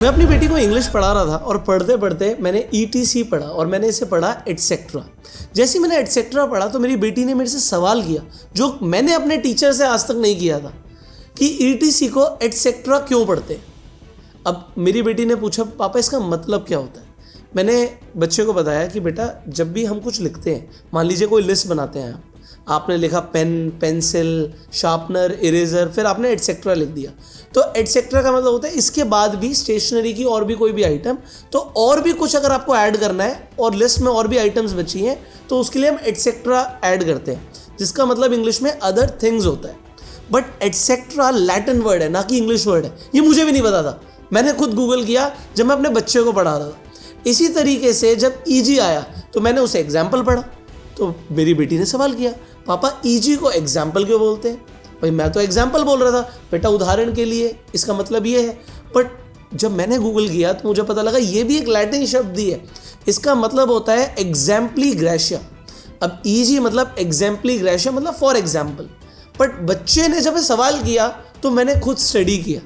मैं अपनी बेटी को इंग्लिश पढ़ा रहा था और पढ़ते पढ़ते मैंने ETC पढ़ा और मैंने इसे पढ़ा एटसेट्रा। जैसे ही मैंने एटसेट्रा पढ़ा तो मेरी बेटी ने मेरे से सवाल किया जो मैंने अपने टीचर से आज तक नहीं किया था कि ETC को एटसेट्रा क्यों पढ़ते हैं। अब मेरी बेटी ने पूछा पापा इसका मतलब क्या होता है। मैंने बच्चे को बताया कि बेटा जब भी हम कुछ लिखते हैं, मान लीजिए कोई लिस्ट बनाते हैं, आपने लिखा पेन, पेंसिल, शार्पनर, इरेजर, फिर आपने एटसेट्रा लिख दिया, तो एटसेट्रा का मतलब होता है इसके बाद भी स्टेशनरी की और भी कोई भी आइटम, तो और भी कुछ अगर आपको ऐड करना है और लिस्ट में और भी आइटम्स बची हैं तो उसके लिए हम एटसेट्रा ऐड करते हैं, जिसका मतलब इंग्लिश में अदर थिंग्स होता है। बट एटसेट्रा लैटिन वर्ड है, ना कि इंग्लिश वर्ड है। ये मुझे भी नहीं पता था, मैंने खुद गूगल किया जब मैं अपने बच्चे को पढ़ा रहा था। इसी तरीके से जब EG आया तो मैंने उसे एग्जाम्पल पढ़ा, तो मेरी बेटी ने सवाल किया पापा EG को एग्जाम्पल क्यों बोलते हैं। भाई मैं तो एग्जाम्पल बोल रहा था बेटा, उदाहरण के लिए, इसका मतलब ये है। बट जब मैंने गूगल किया तो मुझे पता लगा ये भी एक लैटिन शब्द ही है, इसका मतलब होता है एग्जाम्पली ग्रेशिया। अब EG मतलब एग्जाम्पली ग्रेशिया मतलब फॉर एग्जाम्पल। बट बच्चे ने जब सवाल किया तो मैंने खुद स्टडी किया।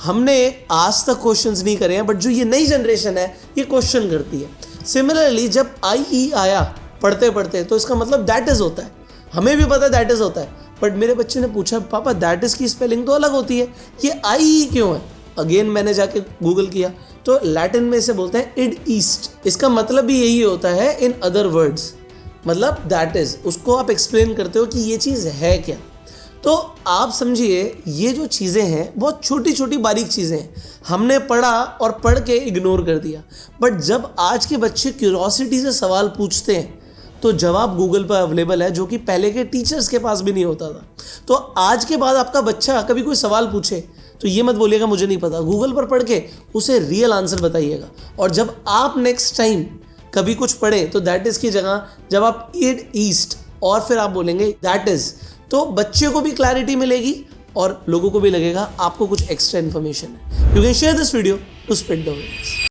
हमने आज तक क्वेश्चंस नहीं करे हैं, बट जो ये नई जनरेशन है ये क्वेश्चन करती है। सिमिलरली जब IE आया पढ़ते पढ़ते तो इसका मतलब दैट इज होता है, हमें भी पता है दैट इज होता है। बट मेरे बच्चे ने पूछा पापा दैट इज की स्पेलिंग तो अलग होती है, ये IE क्यों है। अगेन मैंने जाके गूगल किया तो लैटिन में इसे बोलते हैं इड ईस्ट। इसका मतलब भी यही होता है इन अदर वर्ड्स, मतलब दैट इज, उसको आप एक्सप्लेन करते हो कि ये चीज़ है क्या। तो आप समझिए ये जो चीज़ें हैं बहुत छोटी छोटी बारीक चीज़ें हैं, हमने पढ़ा और पढ़ के इग्नोर कर दिया। बट जब आज के बच्चे क्यूरोसिटी से सवाल पूछते हैं तो जवाब गूगल पर अवेलेबल है, जो कि पहले के टीचर्स के पास भी नहीं होता था। तो आज के बाद आपका बच्चा कभी कोई सवाल पूछे तो ये मत बोलिएगा मुझे नहीं पता, गूगल पर पढ़ के उसे रियल आंसर बताइएगा। और जब आप नेक्स्ट टाइम कभी कुछ पढ़े तो दैट इज़ की जगह जब आप इड ईस्ट और फिर आप बोलेंगे दैट इज़, तो बच्चे को भी क्लैरिटी मिलेगी और लोगों को भी लगेगा आपको कुछ एक्स्ट्रा इन्फॉर्मेशन है। You can share this video to spread the awareness.